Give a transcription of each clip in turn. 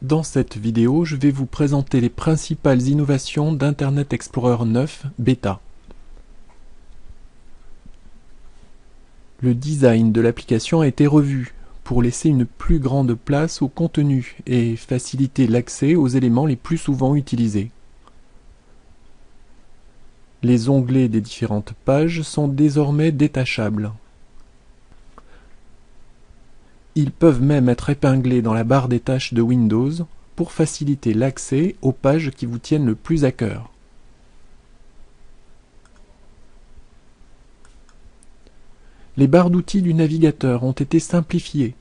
Dans cette vidéo, je vais vous présenter les principales innovations d'Internet Explorer 9 Beta. Le design de l'application a été revu pour laisser une plus grande place au contenu et faciliter l'accès aux éléments les plus souvent utilisés. Les onglets des différentes pages sont désormais détachables. Ils peuvent même être épinglés dans la barre des tâches de Windows pour faciliter l'accès aux pages qui vous tiennent le plus à cœur. Les barres d'outils du navigateur ont été simplifiées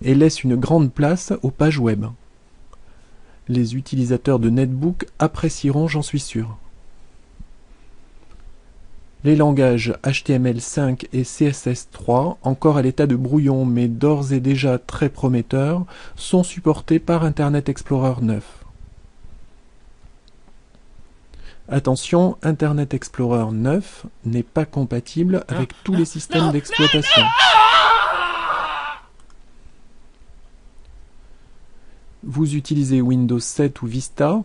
et laissent une grande place aux pages web. Les utilisateurs de Netbook apprécieront, j'en suis sûr. Les langages HTML5 et CSS3, encore à l'état de brouillon mais d'ores et déjà très prometteurs, sont supportés par Internet Explorer 9. Attention, Internet Explorer 9 n'est pas compatible avec tous les systèmes d'exploitation. Vous utilisez Windows 7 ou Vista?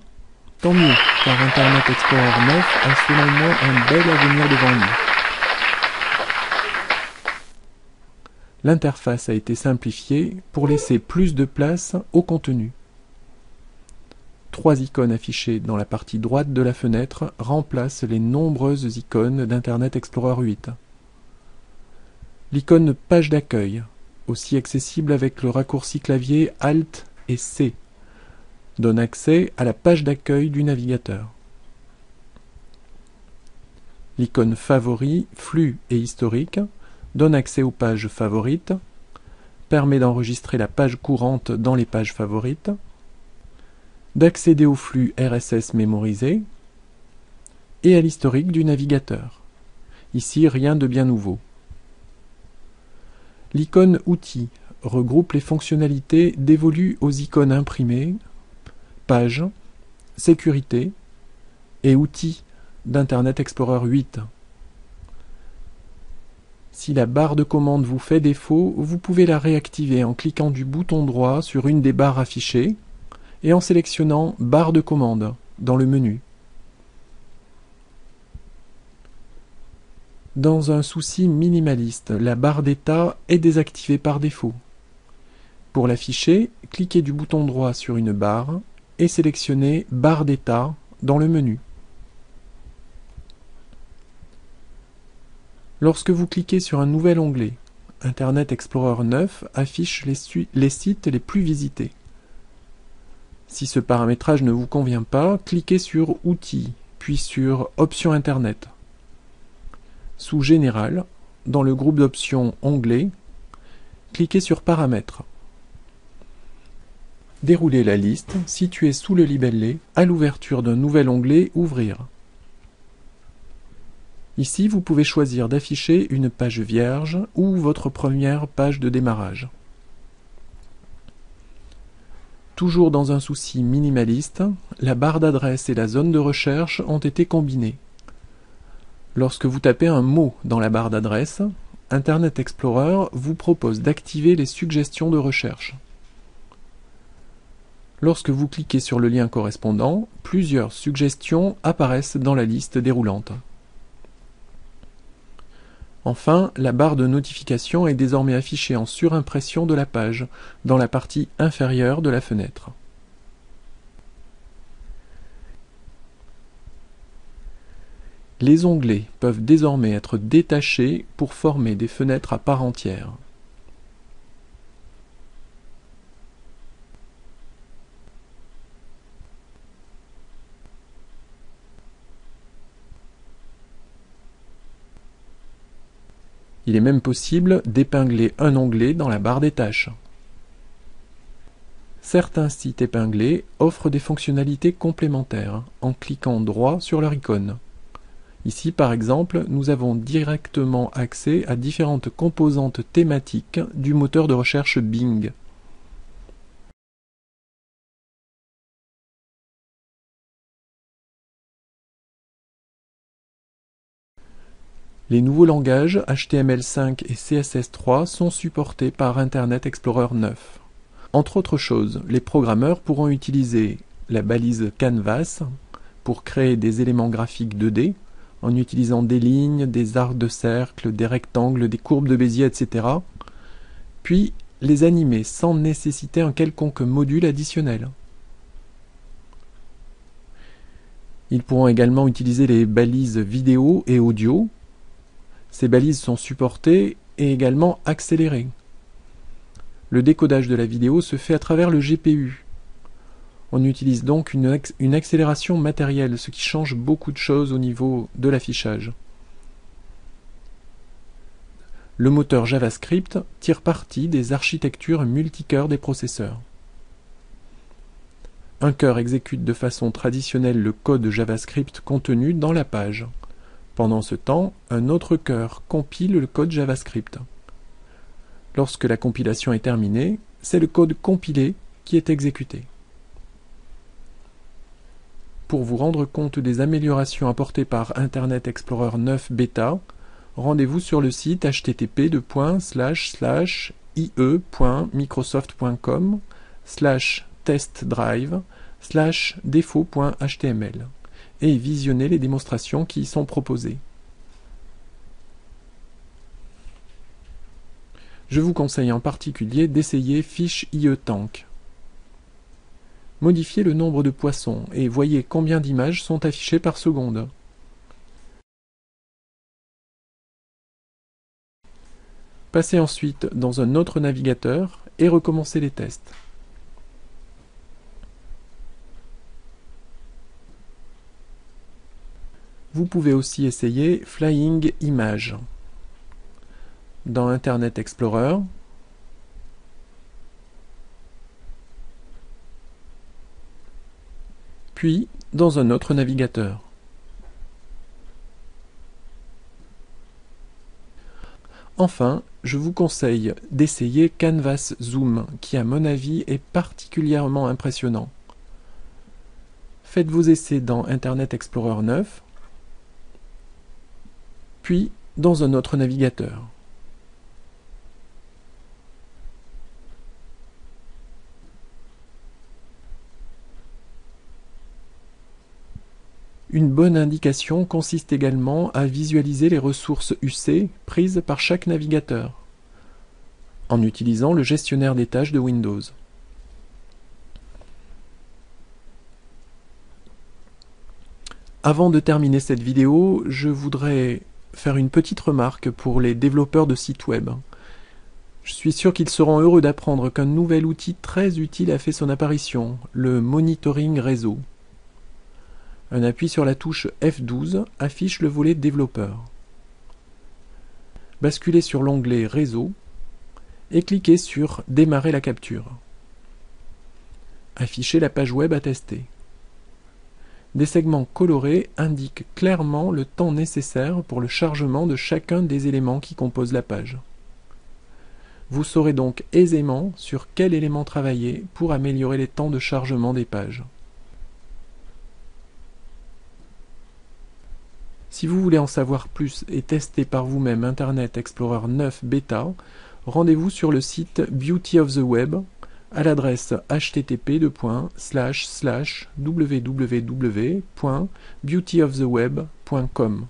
Tant mieux, car Internet Explorer 9 a selon moi un bel avenir devant lui. L'interface a été simplifiée pour laisser plus de place au contenu. 3 icônes affichées dans la partie droite de la fenêtre remplacent les nombreuses icônes d'Internet Explorer 8. L'icône page d'accueil, aussi accessible avec le raccourci clavier Alt et C, donne accès à la page d'accueil du navigateur. L'icône Favoris, Flux et Historique donne accès aux pages favorites, permet d'enregistrer la page courante dans les pages favorites, d'accéder au flux RSS mémorisé et à l'historique du navigateur. Ici, rien de bien nouveau. L'icône Outils regroupe les fonctionnalités dévolues aux icônes imprimées, Pages, Sécurité et Outils d'Internet Explorer 8. Si la barre de commande vous fait défaut, vous pouvez la réactiver en cliquant du bouton droit sur une des barres affichées et en sélectionnant Barre de commande dans le menu. Dans un souci minimaliste, la barre d'état est désactivée par défaut. Pour l'afficher, cliquez du bouton droit sur une barre et sélectionnez Barre d'état dans le menu. Lorsque vous cliquez sur un nouvel onglet, Internet Explorer 9 affiche les sites les plus visités. Si ce paramétrage ne vous convient pas, cliquez sur Outils, puis sur Options Internet. Sous Général, dans le groupe d'options Onglets, cliquez sur Paramètres. Déroulez la liste située sous le libellé à l'ouverture d'un nouvel onglet Ouvrir. Ici, vous pouvez choisir d'afficher une page vierge ou votre première page de démarrage. Toujours dans un souci minimaliste, la barre d'adresse et la zone de recherche ont été combinées. Lorsque vous tapez un mot dans la barre d'adresse, Internet Explorer vous propose d'activer les suggestions de recherche. Lorsque vous cliquez sur le lien correspondant, plusieurs suggestions apparaissent dans la liste déroulante. Enfin, la barre de notification est désormais affichée en surimpression de la page, dans la partie inférieure de la fenêtre. Les onglets peuvent désormais être détachés pour former des fenêtres à part entière. Il est même possible d'épingler un onglet dans la barre des tâches. Certains sites épinglés offrent des fonctionnalités complémentaires en cliquant droit sur leur icône. Ici, par exemple, nous avons directement accès à différentes composantes thématiques du moteur de recherche Bing. Les nouveaux langages HTML5 et CSS3 sont supportés par Internet Explorer 9. Entre autres choses, les programmeurs pourront utiliser la balise Canvas pour créer des éléments graphiques 2D en utilisant des lignes, des arcs de cercle, des rectangles, des courbes de Bézier, etc. Puis les animer sans nécessiter un quelconque module additionnel. Ils pourront également utiliser les balises vidéo et audio. Ces balises sont supportées et également accélérées. Le décodage de la vidéo se fait à travers le GPU. On utilise donc une accélération matérielle, ce qui change beaucoup de choses au niveau de l'affichage. Le moteur JavaScript tire parti des architectures multicœurs des processeurs. Un cœur exécute de façon traditionnelle le code JavaScript contenu dans la page. Pendant ce temps, un autre cœur compile le code JavaScript. Lorsque la compilation est terminée, c'est le code compilé qui est exécuté. Pour vous rendre compte des améliorations apportées par Internet Explorer 9 Beta, rendez-vous sur le site http://ie.microsoft.com/testdrive/défaut.html et visionnez les démonstrations qui y sont proposées. Je vous conseille en particulier d'essayer Fish IE-Tank. Modifiez le nombre de poissons et voyez combien d'images sont affichées par seconde. Passez ensuite dans un autre navigateur et recommencez les tests. Vous pouvez aussi essayer Flying Image. Dans Internet Explorer, puis dans un autre navigateur. Enfin, je vous conseille d'essayer Canvas Zoom, qui à mon avis est particulièrement impressionnant. Faites vos essais dans Internet Explorer 9, puis dans un autre navigateur. Une bonne indication consiste également à visualiser les ressources UC prises par chaque navigateur, en utilisant le gestionnaire des tâches de Windows. Avant de terminer cette vidéo, je voudrais faire une petite remarque pour les développeurs de sites web. Je suis sûr qu'ils seront heureux d'apprendre qu'un nouvel outil très utile a fait son apparition, le monitoring réseau. Un appui sur la touche F12 affiche le volet développeur. Basculez sur l'onglet Réseau et cliquez sur Démarrer la capture. Affichez la page web à tester. Des segments colorés indiquent clairement le temps nécessaire pour le chargement de chacun des éléments qui composent la page. Vous saurez donc aisément sur quel élément travailler pour améliorer les temps de chargement des pages. Si vous voulez en savoir plus et tester par vous-même Internet Explorer 9 Beta, rendez-vous sur le site Beauty of the Web à l'adresse http://www.beautyoftheweb.com.